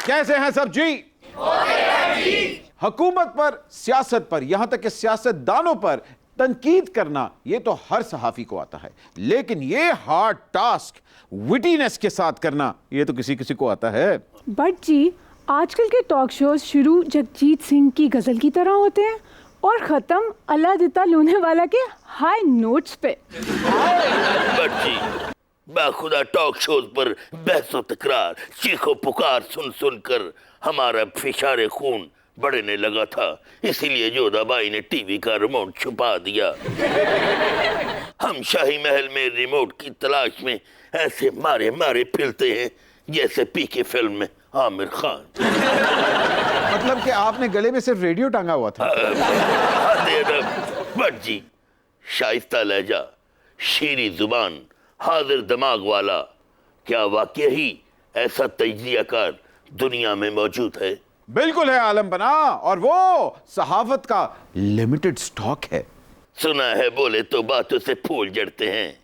कैसे हैं सब जी? हुकूमत पर, सियासत पर, यहां तक कि सियासतदानों पर तनकीद करना ये तो हर सहाफी को आता है, लेकिन ये हार्ड टास्क विटीनेस के साथ करना ये तो किसी किसी को आता है। बट जी, आजकल के टॉक शोज शुरू जगजीत सिंह की गजल की तरह होते हैं और खत्म अल्लाह दिता लोने वाला के हाई नोट्स पे। बट जी, बाखुदा टॉक शोज पर बहसो तकरार, चीखो पुकार सुन सुनकर हमारा फिशारे खून बढ़ने लगा था, इसीलिए जोधाबाई ने टीवी का रिमोट छुपा दिया। हम शाही महल में रिमोट की तलाश में ऐसे मारे मारे फिरते हैं जैसे पीके फिल्म में आमिर खान। मतलब कि आपने गले में सिर्फ रेडियो टांगा हुआ था? बट जी, शाइस्ता लहजा, शीरी जुबान, हाजिर दिमाग वाला, क्या वाकई ही ऐसा तजजियाकार दुनिया में मौजूद है? बिल्कुल है आलम बना, और वो सहाफत का लिमिटेड स्टॉक है। सुना है बोले तो बातों से फूल जड़ते हैं,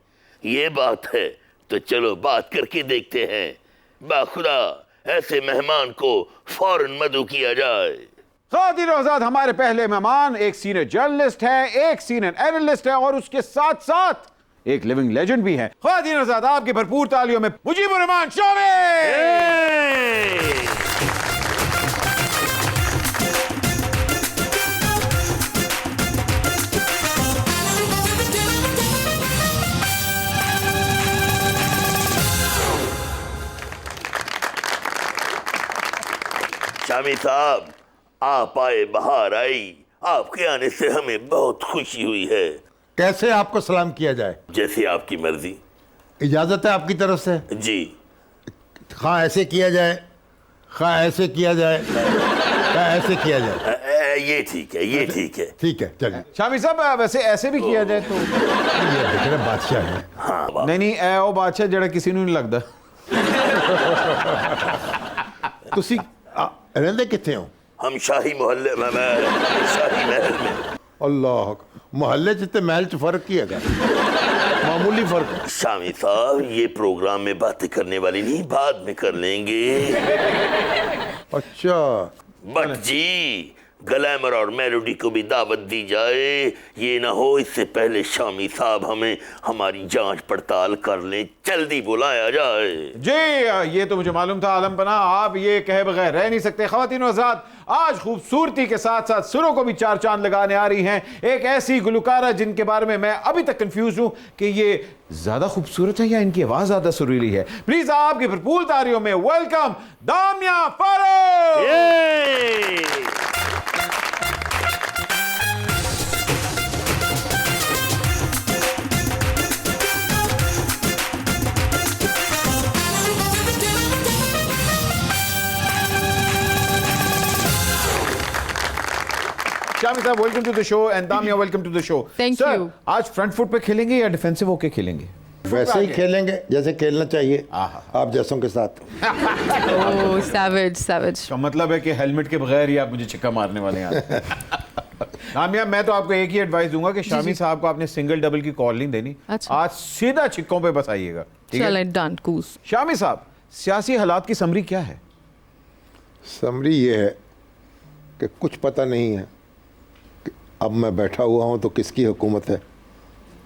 ये बात है तो चलो बात करके देखते हैं। बाखुदा ऐसे मेहमान को फौरन मदऊ किया जाए। ख़वातीन और हज़रात, हमारे पहले मेहमान एक सीनियर जर्नलिस्ट है, एक सीनियर एनालिस्ट है और उसके साथ साथ एक लिविंग लेजेंड भी है। ख़वातीन और हज़रात, आपकी भरपूर तालियों में मुजीबुर रहमान शामिल। शामी साहब, आप आए, बहार आई, आपके आने से हमें बहुत खुशी हुई है। कैसे आपको सलाम किया जाए? जैसे आपकी मर्जी। इजाजत है आपकी तरफ से? जी। खा ऐसे किया जाए, खा ऐसे किया जाए, खा ऐसे किया जाए। ये ठीक है, ये ठीक है। ठीक है, चलिए। शामी साहब, वैसे ऐसे भी किया जाए तो? ये देख रहे बादशाह है। हाँ, नहीं ए ओ बादशाह जड़ा किसी ਨੂੰ नहीं लगता। तुसी रहंदे किथे हो? हम शाही मोहल्ले में, शाही महल में। अल्लाह, मोहल्ले जितने महल च फर्क ही है, मामूली फर्क। शामी साहब, ये प्रोग्राम में बातें करने वाली नहीं, बाद में कर लेंगे। अच्छा। बट जी, ग्लैमर और मेलोडी को भी दावत दी जाए, ये ना हो इससे पहले शामी साहब हमें हमारी जांच पड़ताल कर लें, जल्दी बुलाया जाए। जी, ये तो मुझे मालूम था आलम पना, आप ये कहे बगैर रह नहीं सकते। ख़वातीन और हज़रात, आज खूबसूरती के साथ साथ सुरों को भी चार चांद लगाने आ रही हैं एक ऐसी गुलकारा जिनके बारे में मैं अभी तक कंफ्यूज हूं कि ये ज्यादा खूबसूरत है या इनकी आवाज ज्यादा सुरीली है। प्लीज आपकी भरपूर तालियों में वेलकम दामिया फारूक। शामी साहब, welcome to the show, and Damia welcome to the show. Thank you. आज फ्रंट फुट पे खेलेंगे या डिफेंसिव होके खेलेंगे? वैसे ही खेलेंगे जैसे खेलना चाहिए, आप जैसों के साथ। ओह, savage, savage। का मतलब है कि हेलमेट के बगैर ही आप मुझे छिक्का मारने वाले हैं। दामिया, मैं तो आपको एक ही एडवाइस दूंगा कि शामी साहब को आपने सिंगल डबल की कॉल नहीं देनी। अच्छा। आज सीधा छिक्कों पे बस आइएगा, ठीक है? चलें, डन, कूस। शामी साहब, सियासी हालात की समरी क्या है? समरी ये है कि कुछ पता नहीं है कि अब मैं बैठा हुआ हूँ तो किसकी हुकूमत है,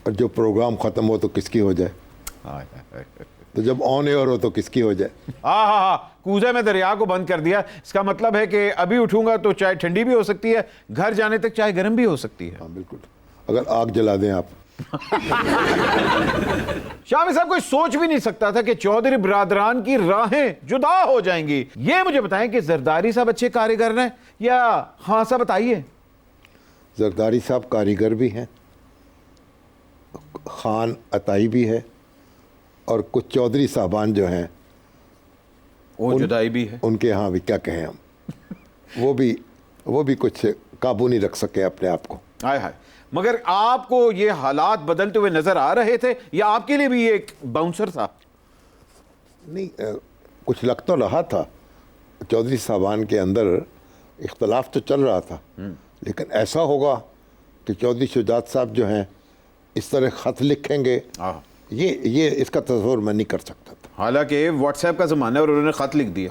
और जो प्रोग्राम ख़त्म हो तो किसकी हो जाए, तो जब ऑन एयर हो तो किसकी हो जाए। हाँ, कूजे में दरिया को बंद कर दिया। इसका मतलब है कि अभी उठूंगा तो चाय ठंडी भी हो सकती है, घर जाने तक चाय गर्म भी हो सकती है। हाँ बिल्कुल, अगर आग जला दें आप। शामी साहब, कोई सोच भी नहीं सकता था कि चौधरी बिरादरान की राहें जुदा हो जाएंगी। ये मुझे बताएं कि जरदारी साहब अच्छे कारीगर हैं या? हाँ साहब बताइए। जरदारी साहब कारीगर भी हैं, खान अताई भी है, और कुछ चौधरी साहबान जो हैं वो जुदाई भी है। उनके यहाँ भी क्या कहें हम, वो भी कुछ काबू नहीं रख सके अपने आप को। हाय हाय, मगर आपको ये हालात बदलते हुए नजर आ रहे थे या आपके लिए भी ये एक बाउंसर था? नहीं, कुछ लग तो रहा था, चौधरी साहबान के अंदर इख्तलाफ तो चल रहा था, लेकिन ऐसा होगा कि चौधरी शुजात साहब जो हैं इस तरह ख़त लिखेंगे, ये इसका तस्वीर मैं नहीं कर सकता था। हालांकि व्हाट्सएप का ज़माना है और उन्होंने ख़त लिख दिया।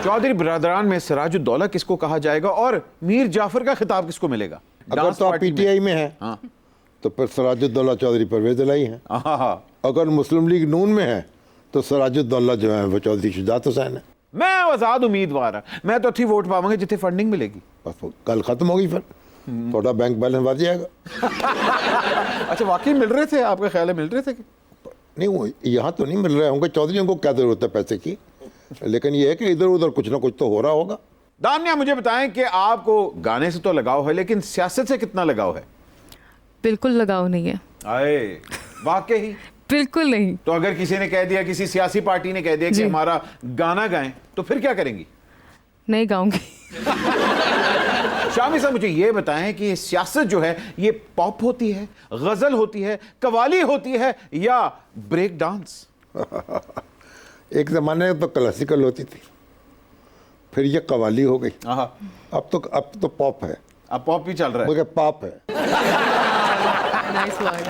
चौधरी बिरादरान में सिराजुद्दौला किसको कहा जाएगा और मीर जाफर का खिताब किसको मिलेगा? अगर डांस तो आप पार्टी पीटीआई में हैं हाँ। तो फिर सिराजुद्दौला चौधरी परवेज इलाही हैं। हाँ। अगर मुस्लिम लीग नून में है तो सिराजुद्दौला जो है वो चौधरी शुजात हुसैन है। मैं आजाद उम्मीदवार हाँ, मैं तो थी वोट पावांगे जितने फंडिंग मिलेगी। बस वो कल खत्म होगी, फिर थोड़ा बैंक बैलेंस बढ़ जाएगा। अच्छा, वाकई मिल रहे थे? आपका ख्याल है मिल रहे थे कि? नहीं, वो यहाँ तो नहीं मिल रहे होंगे, चौधरी को क्या जरूरत है पैसे की, लेकिन ये है कि इधर उधर कुछ ना कुछ तो हो रहा होगा। दानिया, मुझे बताएं कि आपको गाने से तो लगाव है लेकिन सियासत से कितना लगाव है? बिल्कुल लगाव नहीं है, आए वाकई? बिल्कुल नहीं। तो अगर किसी ने कह दिया, किसी सियासी पार्टी ने कह दिया कि जी। हमारा गाना गाएं, तो फिर क्या करेंगी? नहीं गाऊंगी। शामी साहब, मुझे ये बताएं कि सियासत जो है ये पॉप होती है, गजल होती है, कवाली होती है या ब्रेक डांस? एक ज़माने में तो क्लासिकल होती थी, फिर ये कवाली हो गई, अब तो पॉप है। अब पॉप भी चल रहा है, मगर पॉप है। Nice word.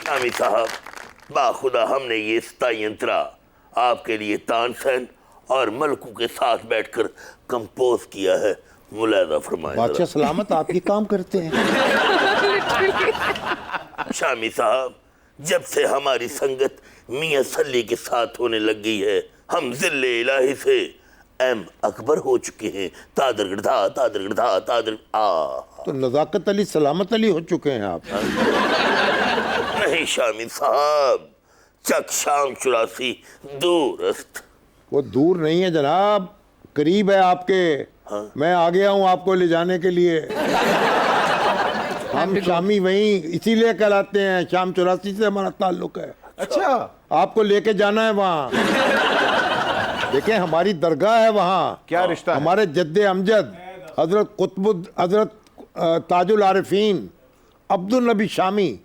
शामी साहब, बाखुदा हमने ये स्तायंत्रा आपके लिए तानसेन और मलकू के साथ बैठकर कंपोज किया है, मुलाजा फरमाएं। बादशाह सलामत आप ये काम करते हैं। शामी साहब, जब से हमारी संगत मियां सल्ली के साथ होने लग गई है, हम जिले इलाही से एम अकबर हो चुके हैं। तादर गिरधा तादर गिरधा तादर आ। तो नज़ाकत अली सलामत अली हो चुके हैं आप। नहीं शामी साहब, चक शाम 84 दूरस्त। वो दूर नहीं है जनाब, करीब है आपके। मैं आ गया हूँ आपको ले जाने के लिए। हम शामी वहीं इसीलिए कहलाते हैं, शाम 84 से हमारा ताल्लुक है। अच्छा, आपको लेके जाना है वहाँ। देखिए हमारी दरगाह है वहाँ। क्या रिश्ता है? हमारे जद्दे अमजद हजरत ताजुल आरिफीन अब्दुल नबी शामी,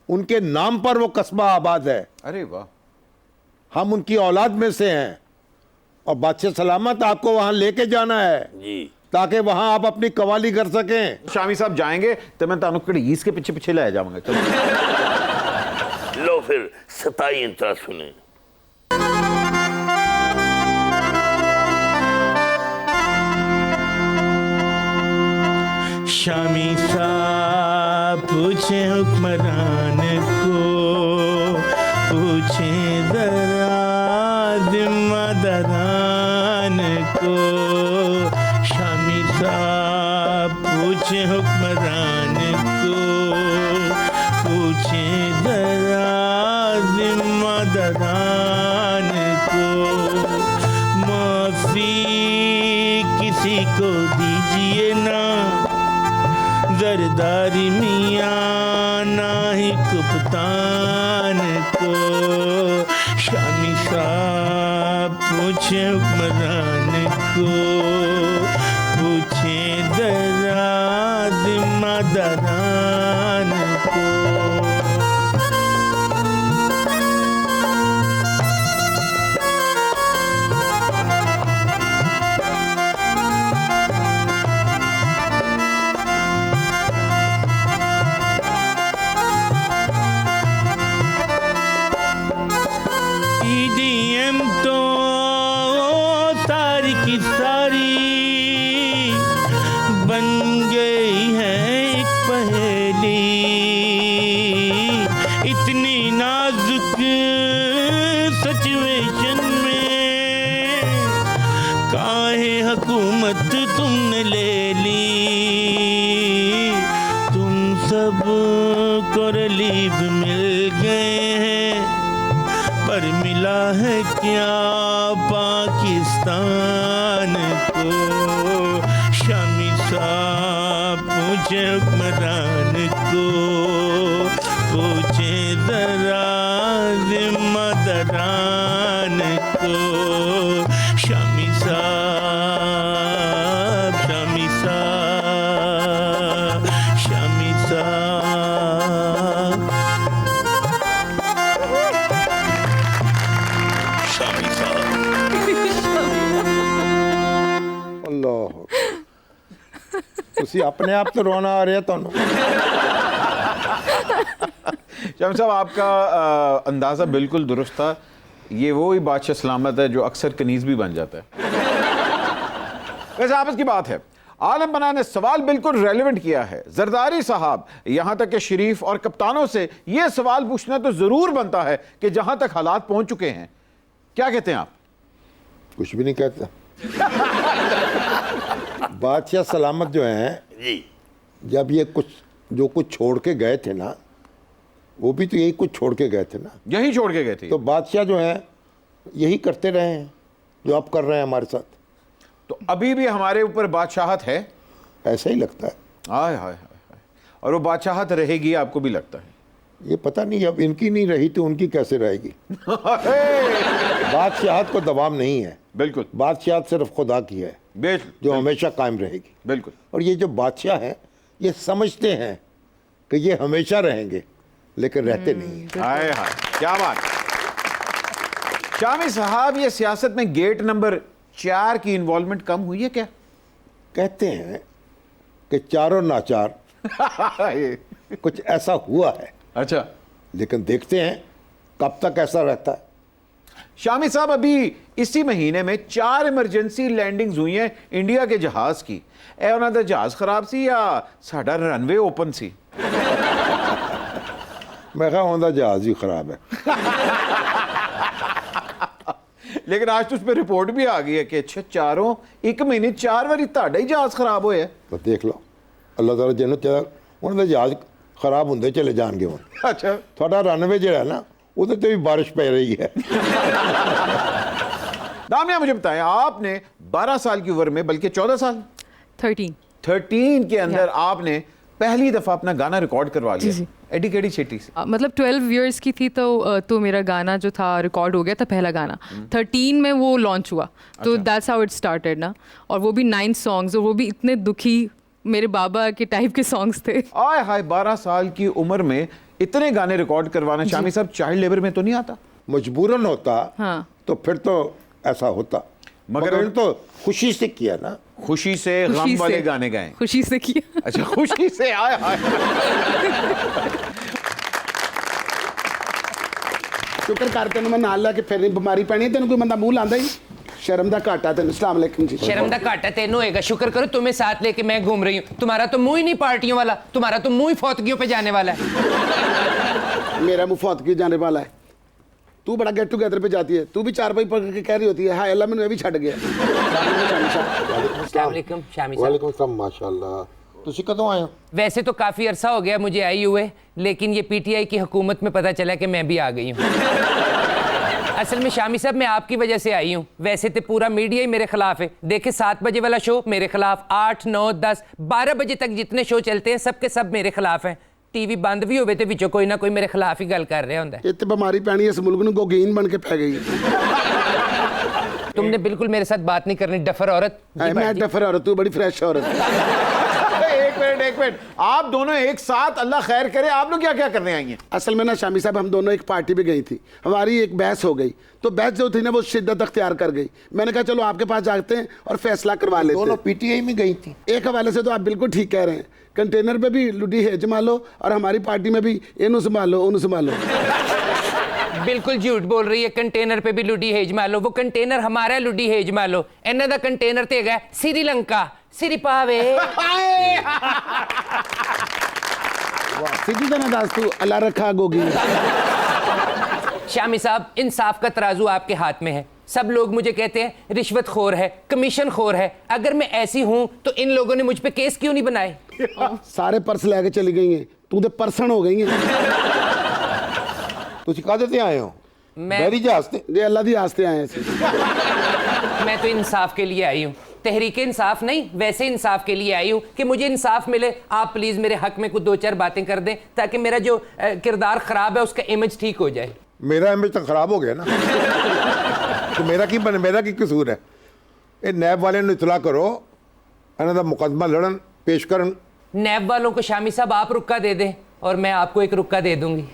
उनके नाम पर वो कस्बा आबाद है। अरे वाह। हम उनकी औलाद में से हैं और बादशाह सलामत आपको वहाँ लेके जाना है जी, ताकि वहाँ आप अपनी कवाली कर सकें। शामी साहब जाएंगे तो मैं तानुक कड़ी ईस के पीछे पीछे ले जाऊंगा। लो फिर सताई इंतरा सुने। शामी साहब पूछे हुक्मरान को, पूछे जरा जिम्मेदारान को। शामी साहब पूछे हुक्मरान को, पूछे जरा जिम्मेदारान को। माफी किसी को दीजिए ना, जरदारी मियाँ ना ही कप्तान को। शामी साहब पूछे हुक्मरान को, पूछे जरा जिम्मेदारान को। EDM तो सारी की सारी बन गई है एक पहेली। इतनी नाजुक सिचुएशन में काहे हुकूमत तुमने ले ली। तुम सब को रिलीफ मिल गए हैं, पर मिला है क्या पाकिस्तान को। शामी साहब पूछे हुक्मरान को, पूछे जरा जिम्मेदारान को। शामी साहब, शामी साहब, शामी साहब। शामी साहब, अल्लाह, तुसी अपने आप तो रोना आ रहा ਤੁਹਾਨੂੰ। शामी साहब, आपका अंदाज़ा बिल्कुल दुरुस्त था। ये वो ही बादशाह सलामत है जो अक्सर कनीज भी बन जाता है। वैसे आपस की बात है, आलम पनाह ने सवाल बिल्कुल रेलेवेंट किया है। जरदारी साहब, यहां तक कि शरीफ और कप्तानों से यह सवाल पूछना तो जरूर बनता है कि जहां तक हालात पहुंच चुके हैं, क्या कहते हैं आप? कुछ भी नहीं कहता। बादशाह सलामत जो हैं, जी जब ये कुछ छोड़ के गए थे ना, वो भी तो यही कुछ छोड़ के गए थे ना। यही छोड़ के गए थे। तो बादशाह जो हैं यही करते रहे हैं जो आप कर रहे हैं हमारे साथ। तो अभी भी हमारे ऊपर बादशाहत है? ऐसा ही लगता है। हाय हाय हाय। और वो बादशाहत रहेगी, आपको भी लगता है? ये पता नहीं, अब इनकी नहीं रही तो उनकी कैसे रहेगी। बादशाहत को दबाव नहीं है, बिल्कुल। बादशाहत सिर्फ खुदा की है जो हमेशा कायम रहेगी। बिल्कुल। और ये जो बादशाह हैं ये समझते हैं कि ये हमेशा रहेंगे, लेकिन रहते नहीं हैं। हाय हाय, क्या बात। शामी साहब, ये सियासत में गेट नंबर 4 की इन्वॉल्वमेंट कम हुई है क्या? कहते हैं कि चारों नाचार कुछ ऐसा हुआ है। अच्छा, लेकिन देखते हैं कब तक ऐसा रहता है। शामी साहब, अभी इसी महीने में 4 इमरजेंसी लैंडिंग्स हुई हैं इंडिया के जहाज की। ए उन्होंने तो जहाज खराब सी या साडा रनवे ओपन सी? मैं कहा उनका जहाज ही खराब है। लेकिन आज तो उस पर रिपोर्ट भी आ गई है कि अच्छा, चारों एक महीने 4 बारी ताड़ा ही जहाज खराब होया। तो देख लो, अल्लाह ताला जिन्हों चाह उन्होंने जहाज खराब होंगे चले जाएंगे। हुण अच्छा, थोड़ा रनवे जो है ना, उधर तो भी बारिश पै रही है। दामिया, मुझे बताएं, आपने 12 साल की उम्र में, बल्कि 14 साल 13 के अंदर आपने पहली दफा अपना गाना रिकॉर्ड करवा लिया एडी केडी चेटी से। मतलब 12 इयर्स की थी तो मेरा गाना जो था रिकॉर्ड हो गया था, पहला गाना। 13 में वो लॉन्च हुआ, तो दैट्स हाउ इट स्टार्टेड ना। और वो भी 9 सॉन्ग्स, और वो भी इतने दुखी मेरे बाबा के टाइप के सॉन्ग्स थे। आय हाय, 12 साल की उम्र में इतने गाने रिकॉर्ड करवाना, शामी साहब, चाइल्ड लेबर में तो नहीं आता? मजबूरन होता हाँ। तो फिर तो ऐसा होता, मगर इन्होंने तो खुशी से किया ना। खुशी से गम वाले गाने गाए? खुशी से किया। अच्छा, खुशी से। आय हाय। शुक्र कर तेन मैं नाल लैके फिर बीमारी पैनी, तेन कोई बंदा मूँह लांदा ही? शर्म दा घाटा तेन। अस्सलाम वालेकुम जी। शर्म का घाटा तेन होएगा, शुक्र करो तुम्हें साथ लेके मैं घूम रही हूँ। तुम्हारा तो मुंह ही नहीं पार्टियों वाला, तुम्हारा तो मुंह ही फौतगियों पे जाने वाला है। मेरा मुँह फौतगी जाने वाला है। तू बड़ा गेट टुगेदर पे जाती है, तू भी 4 पकड़ के कह रही होती है हाय अल्लाह मैंने भी छड़ गया। अस्सलाम वालेकुम शामी साहब। वालेकुम सलाम। माशाल्लाह, तुसी कदों आए हो? वैसे तो काफ़ी अरसा हो गया मुझे आई हुए, लेकिन ये पीटीआई की हुकूमत में पता चला कि मैं भी आ गई हूँ। असल में शामी साहब मैं आपकी वजह से आई हूँ। वैसे तो पूरा मीडिया ही मेरे खिलाफ है। देखे 7 बजे वाला शो मेरे खिलाफ, 8, 9, 10, 12 बजे तक जितने शो चलते हैं सबके सब मेरे खिलाफ हैं। टीवी बंद भी होवे तो विचों कोई ना कोई मेरे खिलाफ ही गल कर रहा होंदा है। इतने बीमारी पैनी इस मुल्क में गोगीन बन के पै गई। तुमने बिल्कुल मेरे साथ बात नहीं करनी, डफर औरत। मैं डफर औरत, तू बड़ी फ्रेश औरत। एक मिनट, आप दोनों एक साथ, अल्लाह खैर करे, आप लोग क्या क्या करने आई हैं? असल में ना शामी साहब, हम दोनों एक पार्टी पे गई थी, हमारी एक बहस हो गई, तो बहस जो थी ना वो शिद्दत अख्तियार कर गई। मैंने कहा चलो आपके पास जाते हैं और फैसला करवा लेते हैं। दोनों पीटीआई में गई थी। एक हवाले से तो आप बिल्कुल ठीक कह रहे हैं, कंटेनर पे भी लुडी है जमालो और हमारी पार्टी में भी इन्हू संभालो उन्हू संभालो। बिल्कुल झूठ बोल रही है। कंटेनर पे भी लुडी हेज मालो, वो कंटेनर हमारा लुडी हेज मालो। इन्हों का कंटेनर तो है श्रीलंका, सिरी पावे। सीधी जना दास तू अल्लाह रखा गोगी। शामी साहब, इंसाफ का तराजू आपके हाथ में है। सब लोग मुझे कहते हैं रिश्वत खोर है, कमीशन खोर है। अगर मैं ऐसी हूं तो इन लोगों ने मुझ पे केस क्यों नहीं बनाए? सारे पर्स लेके चली गई हैं, तू तो पर्सन हो गई है। तुसी काहदे ते आए हो? मैं बैरी जहाज ते? ये अल्लाह दी आस्ते आए हैं। मैं तो इंसाफ के लिए आई हूँ, तहरीक इंसाफ नहीं, वैसे इंसाफ के लिए आई हूँ कि मुझे इंसाफ मिले। आप प्लीज़ मेरे हक में कुछ 2-4 बातें कर दें ताकि मेरा जो किरदार ख़राब है उसका इमेज ठीक हो जाए। मेरा इमेज तो खराब हो गया ना। तो मेरा की बने, मेरा की कसूर है? ये नैब वाले ने इतला करो, इन्हों का मुकदमा लड़न पेश करन। नैब वालों को शामी साहब आप रुक्का दे दें और मैं आपको एक रुक्का दे दूंगी।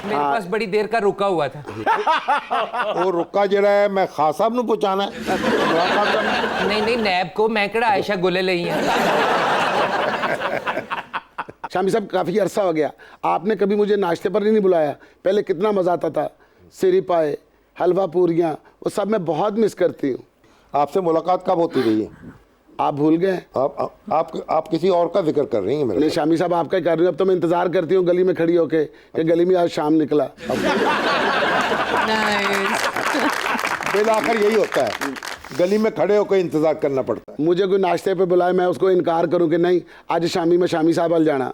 मेरे पास बड़ी देर का रुका हुआ था। वो रुका जरा है मैं खास साहब नूं पहुंचाना है। नहीं नैब को, मैं कड़ा आयशा गोले ले हैं। शामी साहब काफ़ी अरसा हो गया, आपने कभी मुझे नाश्ते पर ही नहीं बुलाया। पहले कितना मज़ा आता था, सिरी पाए, हलवा पूरियाँ, वो सब मैं बहुत मिस करती हूँ। आपसे मुलाकात कब होती रही है? आप भूल गए? आप किसी और का जिक्र कर रही हैं मेरे नहीं, शामी साहब आपका ही कर रही हूँ। अब तो मैं इंतजार करती हूँ गली में खड़ी होके कि गली में आज शाम निकला। बिल आखिर यही होता है, गली में खड़े होकर इंतजार करना पड़ता है। मुझे कोई नाश्ते पे बुलाए, मैं उसको इनकार करूं कि नहीं आज शामी में शामी साहब अल जाना।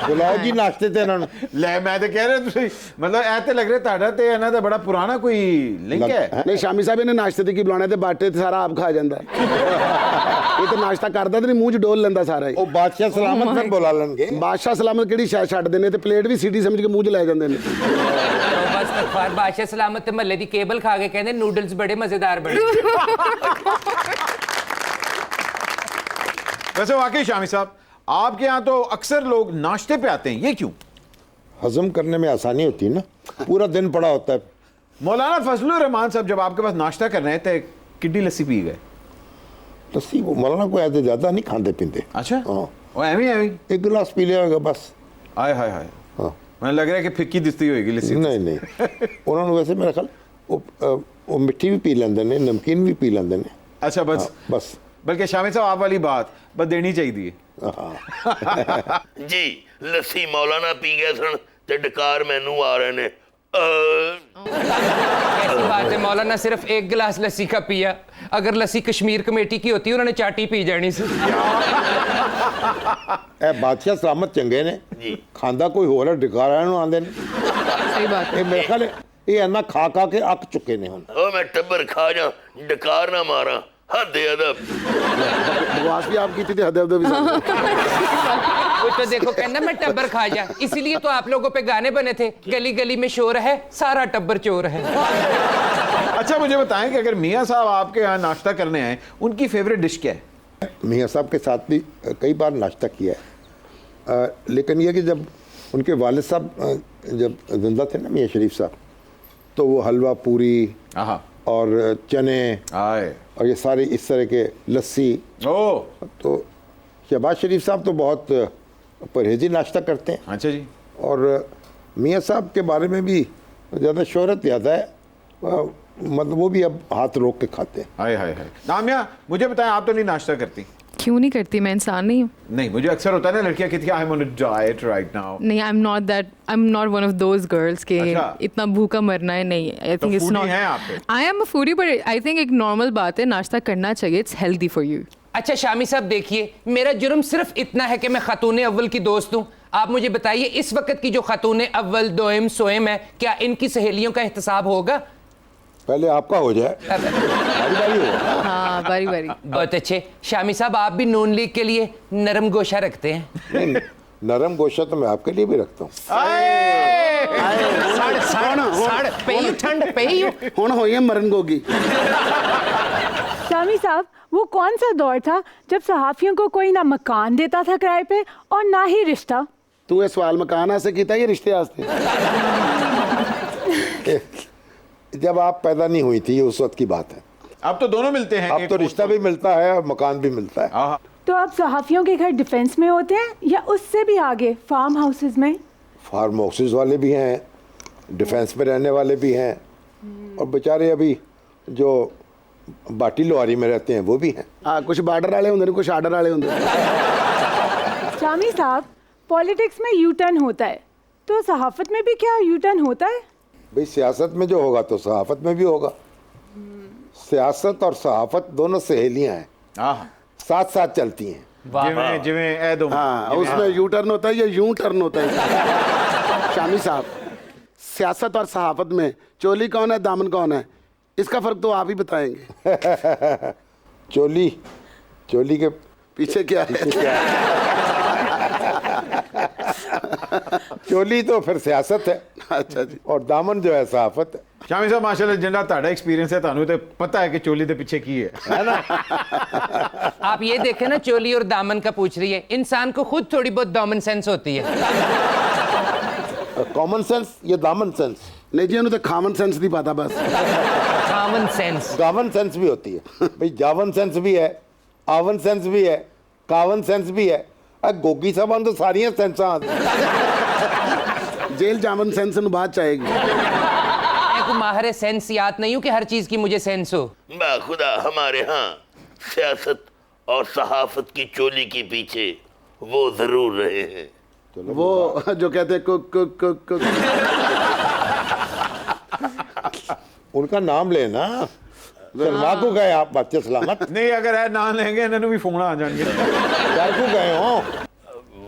बुलाओ जी नाश्ते ते इन्होंने। ले मैं तो कह रहा तुसी मतलब ऐ ते लग रहा ਤੁਹਾਡਾ ਤੇ ਇਹਨਾਂ ਦਾ ਬੜਾ ਪੁਰਾਣਾ ਕੋਈ ਲਿੰਕ ਹੈ। नहीं शामी साहब इन्हें नाश्ते ते की बुलाने ते बाटे ते सारा आप खा जाता ये तो नाश्ता करता तो नहीं, मूंह च डोल लेंदा सारा ही। ਉਹ ਬਾਦਸ਼ਾਹ ਸਲਾਮਤ ਫਿਰ ਬੁਲਾ ਲੈਣਗੇ। बादशाह सलामत केड़ी शायद छੱਡ देने ते प्लेट भी सीटी समझ के मूंह च ले जाते हैं। बस तकफार बादशाह सलामत ते महल्ले दी केबल खा के कहंदे नूडल्स बड़े मजेदार बने। वैसे वाकई शामी साहब आपके यहाँ तो अक्सर लोग नाश्ते पे आते हैं, ये क्यों? हजम करने में आसानी होती है ना, पूरा दिन पड़ा होता है। मौलाना फजलुर रहमान साहब जब आपके पास नाश्ता कर रहे हैं तो किड्डी लस्सी पी गए? लस्सी वो मौलाना को ऐसे ज़्यादा नहीं खाते पीते। अच्छा हाँ, वो एवी एवी एक गिलास पी लिया होगा बस। आय हाय हाय, हाँ मैं लग रहा है कि फिक्की दिसती होगी लस्सी। नहीं नहीं उन्होंने वैसे मेरा ख्याल वो मिट्टी भी पी लेंदे ने, नमकीन भी पी लेंदे ने। अच्छा बस हाँ, बस बल्कि शामी साहब आप वाली बात बस देनी चाहिए। जी लस्सी मौलाना पी गए सन ते डकार मैनू आ रहे ने। ऐसी बात है, मौलाना सिर्फ एक गिलास लस्सी का पिया, अगर लस्सी कश्मीर कमेटी की होती उन्होंने चाटी पी जानी सी। ए बादशाह सलामत चंगे ने जी। खांदा कोई होर डकारा नु आंदे ने। सही बात है। ये मेरे ख्याल ये अन्ना खा खा के अक चुके ने हुन। ओ मैं टब्बर खा जा डकार ना मारा, हद अदब। बकवास भी आप की थी हद भी वो तो देखो कहना मैं टब्बर खा जा, इसीलिए तो आप लोगों पे गाने बने थे, गली गली में शोर है सारा टब्बर चोर है। अच्छा मुझे बताएं कि अगर मियाँ साहब आपके यहाँ नाश्ता करने आए उनकी फेवरेट डिश क्या है? मियाँ साहब के साथ भी कई बार नाश्ता किया है, लेकिन यह कि जब उनके वालिद साहब जब जिंदा थे ना मियाँ शरीफ साहब, तो वो हलवा पूरी आहा और चने आए और ये सारे इस तरह के लस्सी। ओ तो शहबाज शरीफ साहब तो बहुत परहेजी नाश्ता करते हैं। अच्छा जी। और मियाँ साहब के बारे में भी ज़्यादा शोहरत ज़्यादा है, मतलब वो भी अब हाथ रोक के खाते हैं। हाय हाय हाय। नामिया मुझे बताएं आप तो नहीं नाश्ता करती? क्यों नहीं करती, मैं इंसान नहीं हूँ। नहीं मुझे अक्सर होता है ना लड़कियां कहती हैं I am on a diet right now. नहीं, I am not one of those girls के अच्छा। इतना भूखा मरना है, नहीं। I think it's foodie not. हैं आप पे? I am a foodie, but I think एक नॉर्मल बात है, नाश्ता करना चाहिए, इट्स हेल्दी फॉर यू। अच्छा शामी साहब देखिए, मेरा जुर्म सिर्फ इतना है कि मैं खातून अव्वल की दोस्त हूँ। आप मुझे बताइए इस वक्त की जो खातून अव्वल दोयम सोयम है, क्या इनकी सहेलियों का एहतसाब होगा? पहले आपका हो जाए, बारी बारी हो। हाँ बारी बारी। बहुत अच्छे शामी साहब, आप भी नून लीग के लिए नरम गोशा रखते हैं। नहीं, नरम गोशा तो मैं आपके लिए भी रखता हूँ। हुण होई है मरन गोगी। शामी साहब वो कौन सा दौर था जब सहाफियों को कोई ना मकान देता था किराए पे और ना ही रिश्ता? तू ये सवाल मकान से किया ये रिश्ते आस्ते? जब आप पैदा नहीं हुई थी उस वक्त की बात है। अब तो दोनों मिलते हैं। अब तो रिश्ता भी मिलता है और मकान भी मिलता है। आहा। तो आप सहाफियों के घर डिफेंस में होते हैं या उससे भी आगे फार्म हाउसेज में? फार्म हाउसेज वाले भी हैं, डिफेंस में रहने वाले भी हैं, और बेचारे अभी जो बाटी लोहारी में रहते हैं वो भी हैं। हाँ, कुछ बार्डर वाले होंगे, कुछ आर्डर वाले होंगे। शामी साहब पॉलिटिक्स में यू टर्न होता है, तो सहाफत में भी क्या यू टर्न होता है? भाई सियासत में जो होगा तो सहाफत में भी होगा। सियासत और सहाफत दोनों सहेलियां हैं, आहा। साथ साथ चलती हैं। जिवें जिवें ए दो। हाँ, उसमें यू टर्न होता है या यूं टर्न होता है? शामी साहब सियासत और सहाफत में चोली कौन है दामन कौन है, इसका फर्क तो आप ही बताएंगे। चोली के पीछे क्या है? चोली तो फिर सियासत है। अच्छा जी। और दामन जो है सहाफत है। शामी साहब माशाल्लाह जिन्ना ताड़ा एक्सपीरियंस है तानू तो पता है कि चोली के पीछे की है ना? आप ये देखें ना, चोली और दामन का पूछ रही है, इंसान को खुद थोड़ी बहुत दामन सेंस होती है। कॉमन सेंस या दामन सेंस? नहीं जी, उन्हें तो खामन सेंस नहीं पता बस। Common sense. गावन सेंस भी होती है भाई, जावन सेंस भी है, आवन सेंस भी है, कावन सेंस भी है। गोगी साहब तो सारियां सेंसा जेल जामन सेंस बात चाहेगी। मैं को माहर सेंस याद नहीं हूँ कि हर चीज की मुझे सेंस हो। बाखुदा हमारे यहाँ सियासत और सहाफत की चोली के पीछे वो जरूर रहे हैं। वो जो कहते हैं कुक कुक कुक कुक। उनका नाम लेना। सलमा को गए आप बच्चे सलामत? नहीं, अगर है ना लेंगे इन्होंने भी फोना आ जाएंगे। घर को गए हो?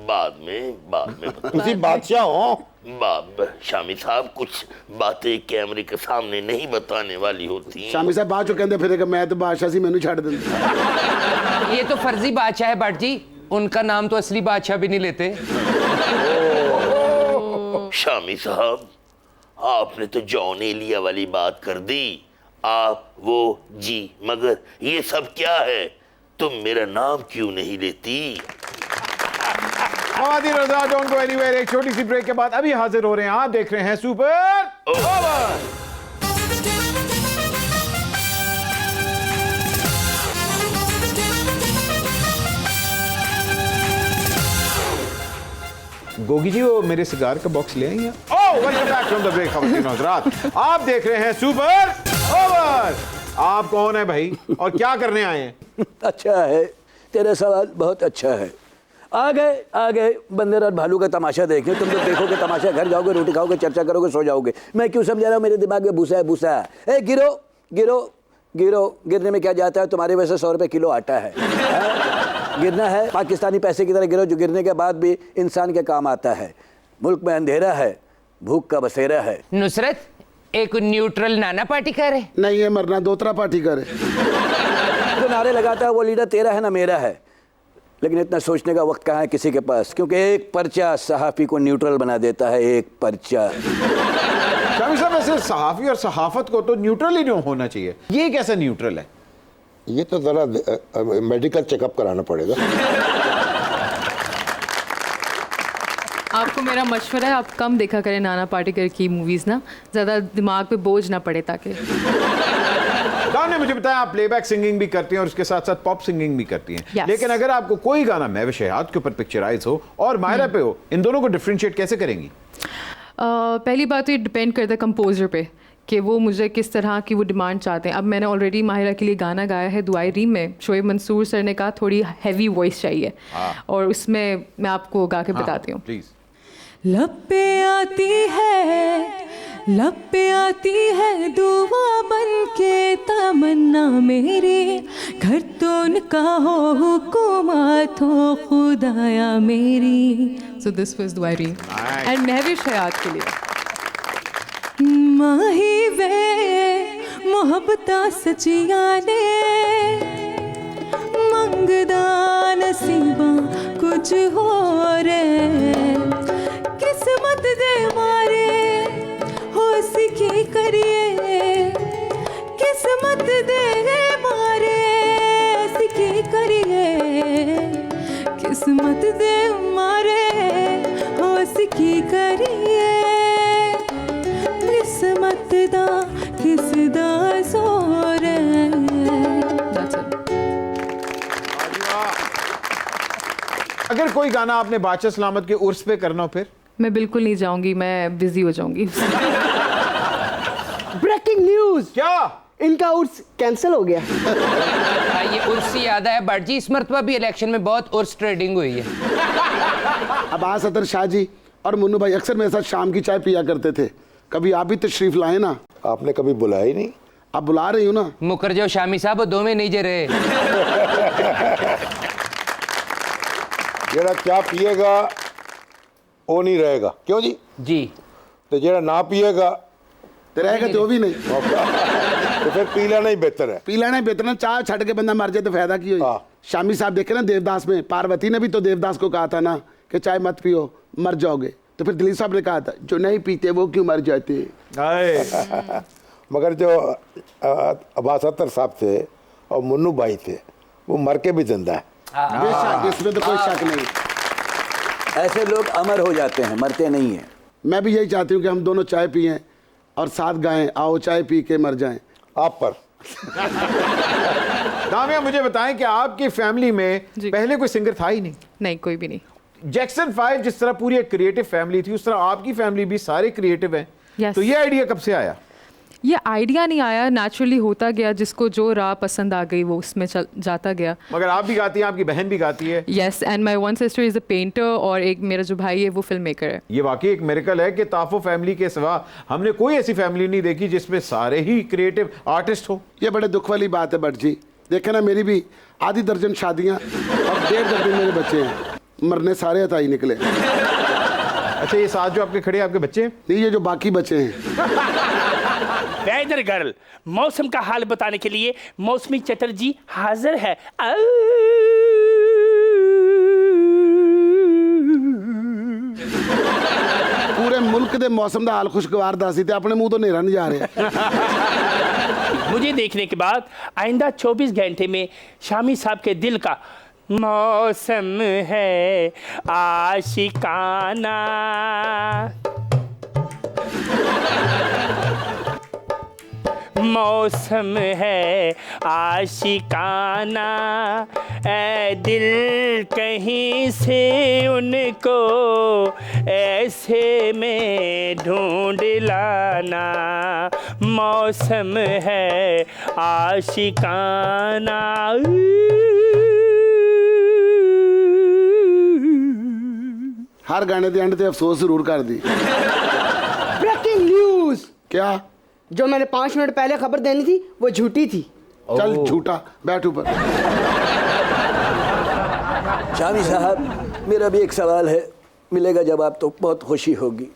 बाद में तुसी बादशाह हो? बाप शामी साहब कुछ बातें कैमरे के सामने नहीं बताने वाली होती। शामी साहब बाद चो कहते फिर मैं तो बादशाह सी मैनू छड़ देंगे। ये तो फर्जी बादशाह है भट्ट जी, उनका नाम तो असली बादशाह भी नहीं लेते। शामी साहब आपने तो जॉन एलिया वाली बात कर दी। आप वो जी, मगर ये सब क्या है? तुम मेरा नाम क्यों नहीं लेती? खवातीन और हज़रात, डोंट गो एनीवेयर। एक छोटी सी ब्रेक के बाद अभी हाजिर हो रहे हैं। आप देख रहे हैं सुपर ओवर। गोगी जी, वो मेरे सिगार का बॉक्स ले आई हैं? Oh, welcome back from the break खवातीन और हज़रात। आप देख रहे हैं सुपर ओवर। आप कौन है भाई और क्या करने आए हैं? अच्छा है, तेरा सवाल बहुत अच्छा है। आ गए बंदर और भालू का तमाशा देखें। तुम लोग देखोगे तमाशा, घर जाओगे, रोटी खाओगे, चर्चा करोगे, सो जाओगे। मैं क्यों समझा रहा हूँ? मेरे दिमाग में भूसा है। ए गिरो गिरो गिरो। गिरने में क्या जाता है? तुम्हारे वैसे 100 रुपये किलो आटा है। गिरना है पाकिस्तानी पैसे की तरह गिरो, जो गिरने के बाद भी इंसान के काम आता है। मुल्क में अंधेरा है, भूख का बसेरा है। नुसरत एक न्यूट्रल नाना पार्टी करे। नहीं है मरना दोतरा पार्टी करे। जो नारे लगाता है वो लीडर तेरा है ना मेरा है। लेकिन इतना सोचने का वक्त कहाँ है किसी के पास, क्योंकि एक पर्चा सहाफ़ी को न्यूट्रल बना देता है। एक पर्चा। शामी साहब, वैसे सहाफ़ी और सहाफ़त को तो न्यूट्रल ही नहीं होना चाहिए। ये कैसा न्यूट्रल है? ये तो जरा मेडिकल चेकअप कराना पड़ेगा। आपको मेरा मशवरा है, आप कम देखा करें नाना पाटेकर की मूवीज़ ना, ज़्यादा दिमाग पे बोझ ना पड़े। ताकि दान ने मुझे बताया आप प्लेबैक सिंगिंग भी करती हैं और उसके साथ साथ पॉप सिंगिंग भी करती हैं। Yes. लेकिन अगर आपको कोई गाना महविश हयात के ऊपर पिक्चराइज हो और मायरा पे हो, इन दोनों को डिफरेंशिएट कैसे करेंगी? पहली बात तो ये डिपेंड करता है कंपोजर पे कि वो मुझे किस तरह की वो डिमांड चाहते हैं। अब मैंने ऑलरेडी माहिरा के लिए गाना गाया है दुआई रीम में। शोएब मंसूर सर ने कहा थोड़ी हैवी वॉइस चाहिए, और उसमें मैं आपको गा के बताती हूँ। प्लीज। लब पे आती है दुआ बन के तमन्ना मेरी, घर तो उनका हो हुकूमत हो खुदाया मेरी। सो दिस वाज दुआई रीम एंड महविश हयात के लिए। माही वे मोहब्बता सचिया ने मंगदा नसीबा कुछ हो रे, किस्मत दे मारे हो सिकी करिए, किस्मत दे मारे सिकी करिए, किस्मत दे मारे हो सिकी करिए, किस्मत दा किस दा जोर है। अगर कोई गाना आपने बादशाह सलामत के उर्स पे करना हो फिर? मैं बिल्कुल नहीं जाऊंगी, मैं बिजी हो जाऊंगी। Breaking news! क्या? इनका उर्स कैंसिल हो गया। ये उर्स से याद आया भट्ट जी, इस मरतबा भी इलेक्शन में बहुत उर्स ट्रेडिंग हुई है। अब्बास अतर शाह जी और मुन्नू भाई अक्सर मेरे साथ शाम की चाय पिया करते थे। कभी आप भी तशरीफ लाए ना। आपने कभी बुलाया ही नहीं। आप बुला रही हो ना। मुकर जाओ शामी साहब, दो में नहीं जे रहे। जेड़ा चाह पिएगा वो नहीं रहेगा, क्यों जी? जी। तो जेड़ा ना पिएगा तो रहेगा जो भी नहीं। तो फिर पी लेना ही बेहतर है। पी लेना ही बेहतर है। चाय छड़ के बंदा मर जाए तो फायदा की हो। शामी साहब देखे ना देवदास में, पार्वती ने भी तो देवदास को कहा था ना कि चाय मत पियो मर जाओगे। तो फिर दिलीप साहब ने कहा था जो नहीं पीते वो क्यों मर जाते। मगर जो अब्बास अतर साहब थे और मुन्नू भाई थे वो मर के भी जिंदा है। बेशक, इसमें तो कोई शक नहीं। ऐसे लोग अमर हो जाते हैं, मरते नहीं हैं। मैं भी यही चाहती हूँ कि हम दोनों चाय पिएं और साथ गाएं, आओ चाय पी के मर जाएं। आप पर दामिया, मुझे बताएं कि आपकी फैमिली में पहले कोई सिंगर था ही नहीं? नहीं, कोई भी नहीं। जैक्सन 5 जिस तरह पूरी एक क्रिएटिव फैमिली थी, उस तरह आपकी फैमिली भी सारे क्रिएटिव हैं। Yes. तो ये आइडिया कब से आया? ये आइडिया नहीं आया, नेचुरली होता गया, जिसको जो राह पसंद आ गई वो उसमें चल जाता गया। मगर आप भी गाती हैं, आपकी बहन भी गाती है। Yes, and my one sister is a painter, और एक मेरा जो भाई है वो फिल्म मेकर है। ये वाकई एक मिरेकल है कि ताफो फैमिली के सिवा हमने कोई ऐसी फैमिली नहीं देखी जिसमें सारे ही क्रिएटिव आर्टिस्ट हो। ये बड़े दुख वाली बात है भट्ट जी। देखे ना, मेरी भी आधी दर्जन शादियां और 1.5 दर्जन मेरे बच्चे हैं, मरने सारे अताई निकले। अच्छा, ये साथ जो आपके खड़े आपके बच्चे हैं? नहीं, ये जो बाकी बचे हैं। वेदर गर्ल, मौसम का हाल बताने के लिए मौसमी चटर्जी हाजिर है। पूरे मुल्क दे मौसम का हाल खुशगवार दसी थे, अपने मुंह तो नेरा नहीं जा रहे। मुझे देखने के बाद आइंदा 24 घंटे में शामी साहब के दिल का मौसम है आशिकाना। मौसम है आशिकाना, ऐ दिल कहीं से उनको ऐसे में ढूंढ लाना। मौसम है आशिकाना। हर गाने के एंड ते अफसोस जरूर कर दी। Breaking news. क्या? जो मैंने 5 मिनट पहले खबर देनी थी वो झूठी थी। चल झूठा, बैठ ऊपर। शामी साहब, मेरा भी एक सवाल है, मिलेगा जवाब तो बहुत खुशी होगी।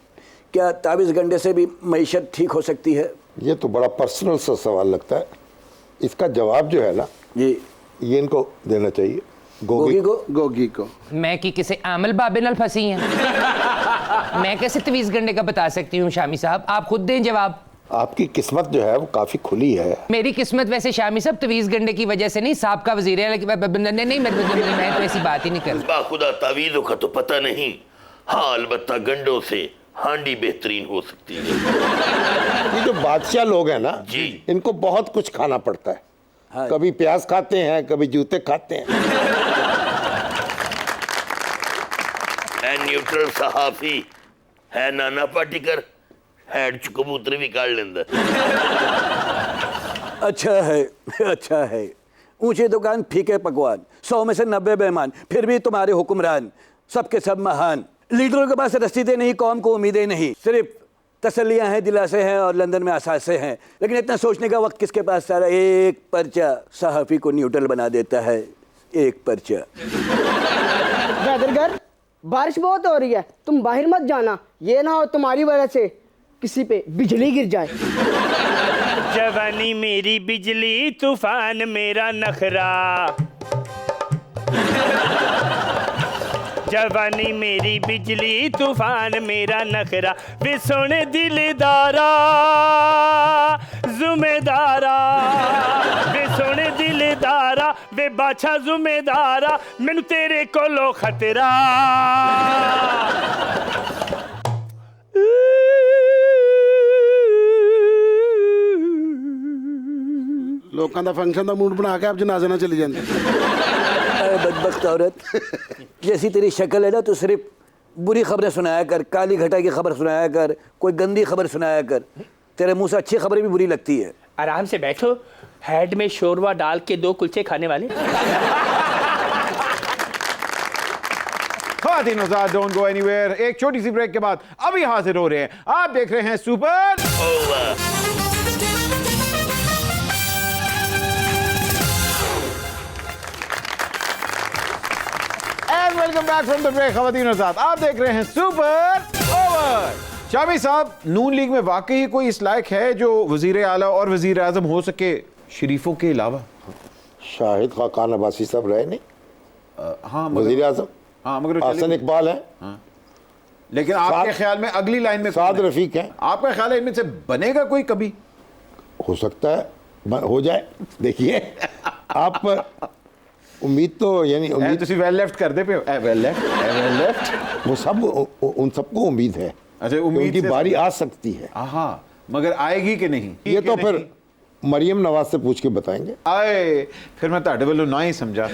क्या ताबीज़ गंडे से भी मईशत ठीक हो सकती है? ये तो बड़ा पर्सनल सा सवाल लगता है। इसका जवाब जो है ना, जी, ये इनको देना चाहिए। गोगी को। मैं कि किसी आमल बाबे नाल फंसी हैं। मैं कैसे तवीज़ गंडे का बता सकती हूँ शामी साहब, आप खुद दें जवाब। आपकी किस्मत जो है वो काफी खुली है। मेरी किस्मत वैसे शामी साहब तवीज़ गंडे की वजह से नहीं, साहब का वजीर है। नहीं, मैं तो ऐसी बात ही नहीं कर। बाखुदा तावीज़ों का तो पता नहीं, हाँ अलबत्ता गंडों से हांडी बेहतरीन हो सकती है। ये जो बादशाह लोग हैं ना जी, इनको बहुत कुछ खाना पड़ता है। हाँ। कभी प्याज खाते हैं, कभी जूते खाते हैं। न्यूट्रल सहाफी है नाना पाटीकर, हेड च कबूतर भी काट लेंदा। अच्छा है, अच्छा है। ऊंची दुकान फीके पकवान, 100 में से 90 बेईमान, फिर भी तुम्हारे हुक्मरान सबके सब महान। लीडरों के पास रसीदें नहीं, कौम को उम्मीदें नहीं, सिर्फ तसल्लियां हैं, दिलासे हैं और लंदन में असासे हैं। लेकिन इतना सोचने का वक्त किसके पास? सारा एक पर्चा सहाफ़ी को न्यूट्रल बना देता है। एक पर्चा। वेदरगर, बारिश बहुत हो रही है, तुम बाहर मत जाना, ये ना हो तुम्हारी वजह से किसी पे बिजली गिर जाए। जवानी मेरी बिजली, तूफान मेरा नखरा। जवानी मेरी बिजली, तूफान मेरा नखरा। वे सोने दिलदारा जुमेदारा, वे सोने दिलदारा, वे बाछा जुमेदारा, मैनू तेरे कोलो खतरा। लोगों का फंक्शन का मूड बना के आप जनाजे ना चली जाते। बदबख्त औरत, जैसी तेरी शक्ल है ना, तो सिर्फ बुरी खबरें सुनाया कर, काली घटा की खबर सुनाया कर, कोई गंदी खबर सुनाया कर। तेरे मुंह से अच्छी खबरें भी बुरी लगती है। आराम से बैठो, हेड में शोरवा डाल के 2 कुलचे खाने वाले। ख़वातीन हज़रात, डोंट गो एनीवेयर। एक छोटी सी ब्रेक के बाद अभी हाजिर हो रहे हैं। आप देख रहे हैं super over. And welcome back from the break. ख़वातीन हज़रात, आप देख रहे हैं सुपर ओवर। शामी साहब, नून लीग में वाकई कोई इस लायक है जो वजीर आला और वजीर आजम हो सके शरीफों के अलावा? शाहिद खाकान अब्बासी साहब रहे नहीं? हाँ, वजीर आजम। हाँ, मगर हसन इकबाल है। हाँ। लेकिन आपके ख्याल में अगली लाइन में साद रफीक हैं। आपका ख्याल है इनमें से बनेगा कोई कभी? हो सकता है हो जाए। देखिए आप उम्मीद तो यानी उम्मीद तुसी वेल लेफ्ट कर दे पे वेल लेफ्ट वो सब उन सबको उम्मीद है। अच्छा, उम्मीद उनकी बारी आ सकती है। हाँ, मगर आएगी कि नहीं ये तो फिर मरियम नवाज से पूछ के बताएंगे। आए फिर मैं ताड़े वालों ना ही समझा।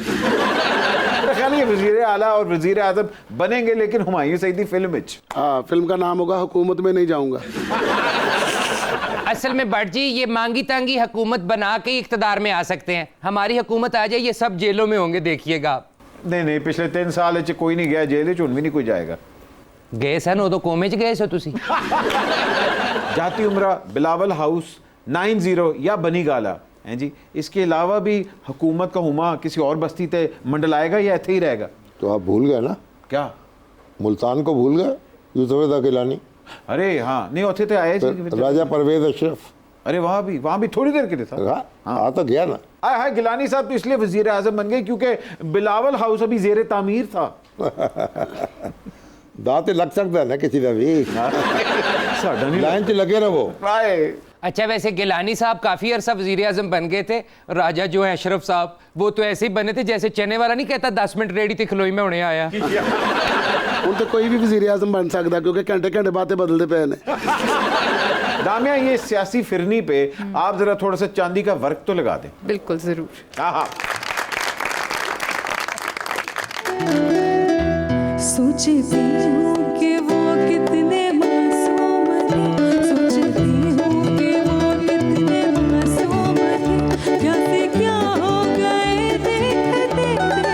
ख्याल है वजीर आला और वजीर आजम बनेंगे, लेकिन हुमायूं सईदी फिल्म विच। हाँ, फिल्म का नाम होगा हुकूमत में नहीं जाऊंगा। असल में भट्ट जी ये मांगी तांगी हुकूमत बना के ही इख्तदार में आ सकते हैं। हमारी हुकूमत आ जाए ये सब जेलों में होंगे, देखिएगा आप। नहीं, पिछले 3 साल च कोई नहीं गया जेल च, हुण भी नहीं कोई जाएगा। गए सन उदो कोमे च गए सो तुसी। जाती उम्रा, बिलावल हाउस, 90 या बनी गाला हैं जी। इसके अलावा भी हुकूमत का हुमा किसी और बस्ती ते मंडलाएगा या इत्थे ही रहेगा? तो आप भूल गए ना, क्या मुल्तान को भूल गए? यूसुफ गिलानी, अरे हाँ, नहीं उथे तो आए राजा परवेज अशरफ, अरे वहाँ भी थोड़ी देर के लिए था। हाँ तो गया ना। हाय गिलानी साहब तो इसलिए वजीर आजम बन गए क्योंकि बिलावल हाउस अभी जेर तामीर था। दांत लग सकता है ना किसी का भी, लाइन से लगे रहो। अच्छा वैसे गिलानी साहब काफी अरसा वजीर आजम बन गए थे। राजा जो है अशरफ साहब वो तो ऐसे ही बने थे जैसे चने वाला नहीं कहता 10 मिनट रेडी थी खलोई में होने आया। ਹੁਣ तो कोई भी वजीर आजम बन सकता क्योंकि घंटे घंटे बातें बदलते पे ने। दामिया ये सियासी फिरनी पे आप जरा थोड़ा सा चांदी का वर्क तो लगा दें। बिल्कुल जरूर। हाँ। सोचती हूँ कि वो कितने मासूम थे, सोचती हूँ कि वो कितने मासूम थे, क्या से क्या हो गए देखते देखते।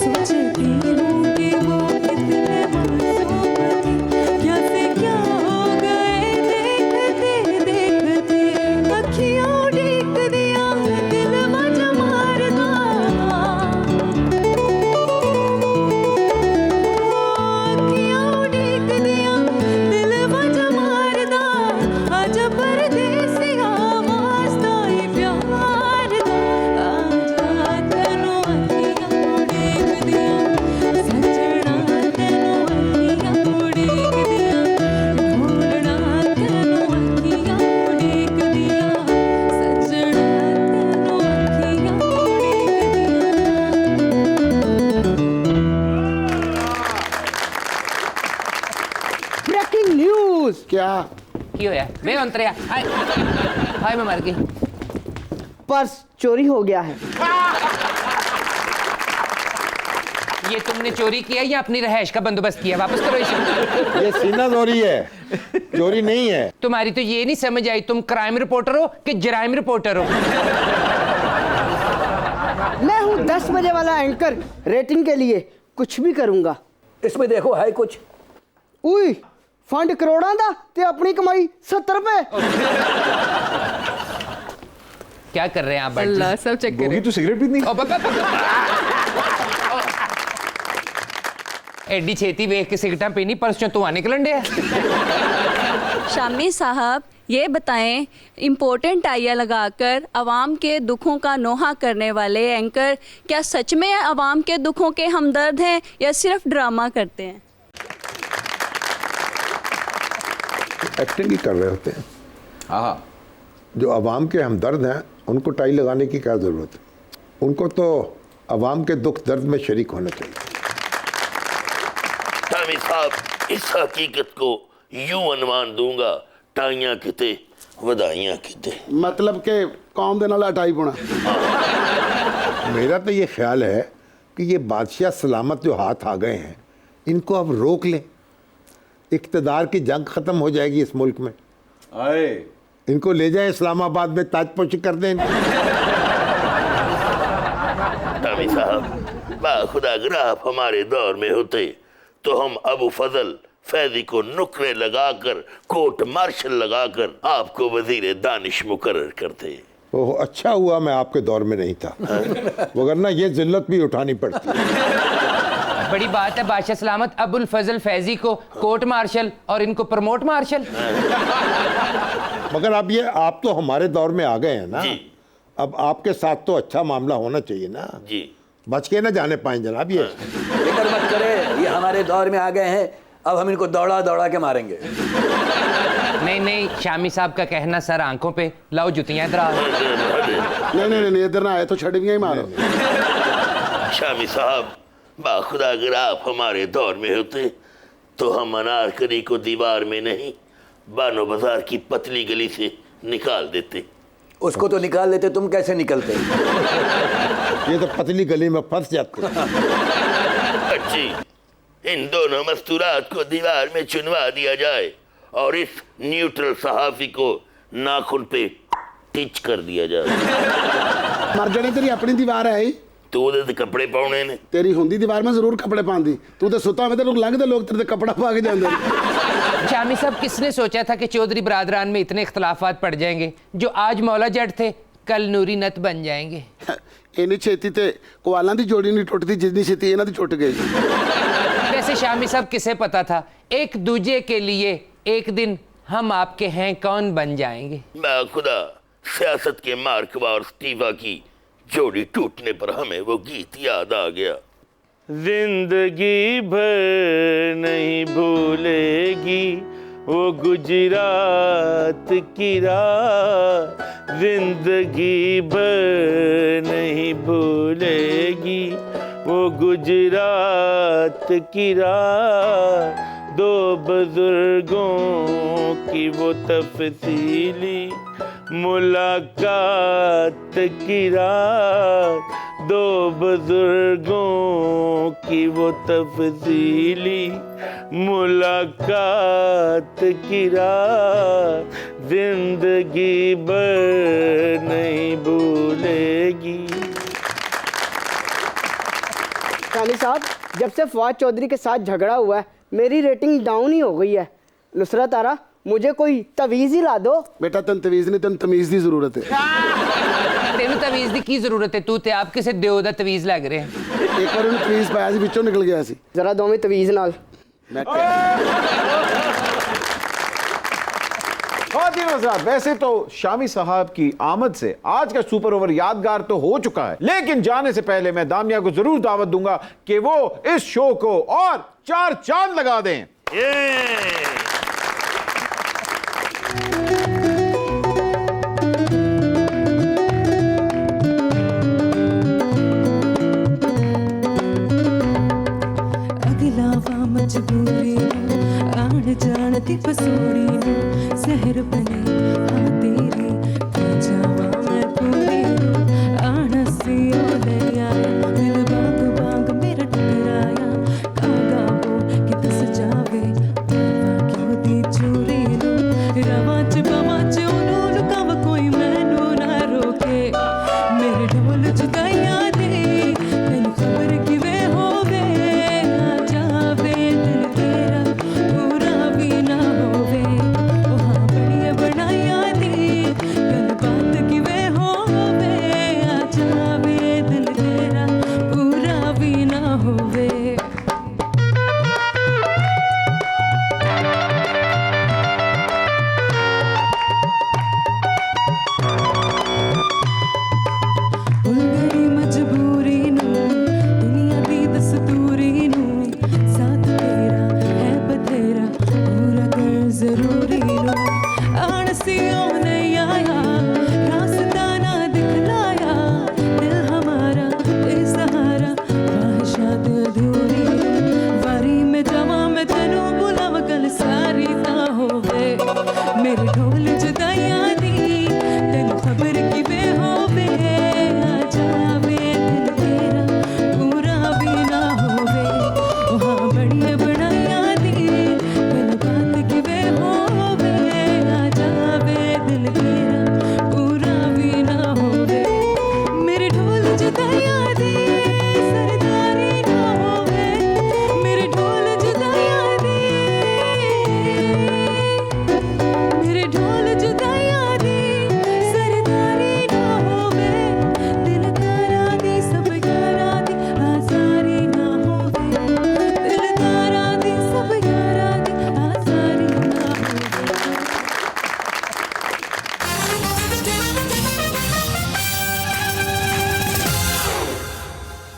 सोचती हूँ कि वो कितने मासूम थे, क्या से क्या हो गए देखते देखते। अखियाँ उड़ीक दिया दिल मज मारदा, ब्रेकिंग न्यूज। क्या की होया वे अंतरिया हाय हाय मैं मर गई। पर्स चोरी हो गया है। ये तुमने चोरी किया या अपनी रहायश का बंदोबस्त किया? वापस करो इसे। ये सीना चोरी है, चोरी नहीं है। तुम्हारी तो ये नहीं समझ आई तुम क्राइम रिपोर्टर हो कि जराइम रिपोर्टर हो। मैं हूँ 10 बजे वाला एंकर, रेटिंग के लिए कुछ भी करूंगा। इसमें देखो है कुछ। उई फंड करोड़ां दा ते अपनी कमाई 70 रुपए। क्या कर रहे हैं आप भट्ट जी? अल्लाह सब चेक गोगी करें। तो सिगरेट पीती नहीं। एडी छेती वेख के सिगरेटां पीनी परस चों धुआं निकलन डया। शामी साहब ये बताएं, इम्पोर्टेंट टाइया लगाकर आवाम के दुखों का नोहा करने वाले एंकर क्या सच में आवाम के दुखों के हमदर्द हैं या सिर्फ ड्रामा करते हैं? एक्टिंग ही कर रहे होते हैं। हाँ, जो आवाम के हमदर्द हैं उनको टाई लगाने की क्या ज़रूरत है? उनको तो आवाम के दुख दर्द में शरीक होना चाहिए। शामी साहब इस हकीकत को यूं अनुमान दूंगा, टाइयां किते वधाइयां किते। मतलब के कौम दे नाल हटाई पुणा। मेरा तो ये ख्याल है कि ये बादशाह सलामत जो हाथ आ गए हैं इनको अब रोक लें। इक़्तिदार की जंग ख़त्म हो जाएगी इस मुल्क में। आए इनको ले जाए इस्लामाबाद में ताजपोशी कर दें। शामी साहब बाखुदा अगर आप हमारे दौर में होते तो हम अबू फजल फैजी को नुकरे लगाकर कोर्ट मार्शल लगाकर आपको वजीर दानिश मुकर्रर करते। ओह अच्छा हुआ मैं आपके दौर में नहीं था, वगरना ये जिल्लत भी उठानी पड़ती। बड़ी बात है बादशाह सलामत अबुल फजल फैजी को कोर्ट मार्शल और इनको प्रमोट मार्शल। मगर अब ये आप तो हमारे दौर में आ गए हैं ना, जी। अब आपके साथ तो अच्छा मामला होना चाहिए ना। जी बच के ना जाने पाए जनाब। ये फिक्र मत करे, ये हमारे दौर में आ गए हैं, अब हम इनको दौड़ा दौड़ा के मारेंगे। नहीं नहीं शामी साहब का कहना सर आंखों पे, लाओ जुतियां इधर आओ। नहीं इधर ना आए तो छड़ियां ही मारो। शामी साहब बाखुदा अगर आप हमारे दौर में होते तो हम अनारकली को दीवार में नहीं बानो बाजार की पतली गली से निकाल देते। उसको तो निकाल लेते, तुम कैसे निकलते? ये तो पतली गली में फंस जाते। बच्ची, इन दोनों मस्तूरात को दीवार में चुनवा दिया जाए और इस न्यूट्रल सहाफी को नाखून पे टिच कर दिया जाए। मर जाने तेरी अपनी दीवार है ही। तू ਉਹਦੇ कपड़े पाने ने तेरी हुंदी दीवार में जरूर कपड़े पांदी। तू तो सुता में लोग लंघते लोग तेरे कपड़ा पा के जाते। शामी साहब, किसने सोचा था कि चौधरी बरादरान में इतने इख्तलाफात पड़ जाएंगे? जो आज मौला जट थे कल नूरी नत बन जाएंगे। इन्नी छेती ते कोआलां दी जोड़ी नहीं टुटती जितनी छेती इन्हां दी टुट गई। वैसे शामी साहब, किसे पता था एक दूजे के लिए एक दिन हम आपके हैं कौन बन जाएंगे। मैं खुदा, सियासत के मार्कवा और स्टीवा की जोड़ी टूटने पर हमें वो गीत याद आ गया। जिंदगी भर नहीं भूलेगी वो गुजरात की रात, जिंदगी भर नहीं भूलेगी वो गुजरात की रात। दो बुजुर्गों की वो तफसीली मुलाकात की रात, दो बुजुर्गों की वो तफसीली मुलाकात की रात, जिंदगी भर नहीं भूलेगी। शामी साहब, जब से फवाद चौधरी के साथ झगड़ा हुआ है मेरी रेटिंग डाउन ही हो गई है। नुसरत आरा, मुझे कोई तवीज़ ही ला दो। बेटा तेन तवीज़ नहीं, तेन तमीज़ की जरूरत है। तेन तवीज़ की जरूरत है? तू ते आप किसे दिओ दा तवीज़ लग रहे हैं। एक बार उन्हें तवीज़ पाया सी, विचों निकल गया सी। जरा दो में तवीज़ नाल। ख़वातीन व हज़रात, वैसे तो शामी साहब की आमद से आज का सुपर ओवर यादगार तो हो चुका है, लेकिन जाने से पहले मैं दामिया को जरूर दावत दूंगा कि वो इस शो को और 4 चांद लगा दें। अगलावा मजबूरी आण जान दी फसूड़ी सहर बने हाँ तेरी जावा मैं पूरी आण सी ले आया दिल बाग बाग मेरा टकराया कागा वो कि दस जावे बाबा क्यों दी चूरी रवाच बवाच उन्हों लुकाव कोई मैनू ना रोके मेरे ढोल जुदाइयां दे तेन खबर किवे होवे आ जावे दिल तेरा पूरा भी ना होवे ओ हाँ बड़िया बनाया दी गल बात किवे होवे आ जावे दिल तेरा पूरा भी ना होवे। भुल गई मजबूरी नू दुनिया दी दस्तूरी नू साथ तेरा है बतेरा पूरा कर जरूरी नू आण सी नहीं आया रास्ता ना दिखलाया दिल हमारा बेसहारा ख्वाहिशात अधूरी वारी में जवा मैं तेनू बुलाव कल सारी ना होवे मेरे ढोल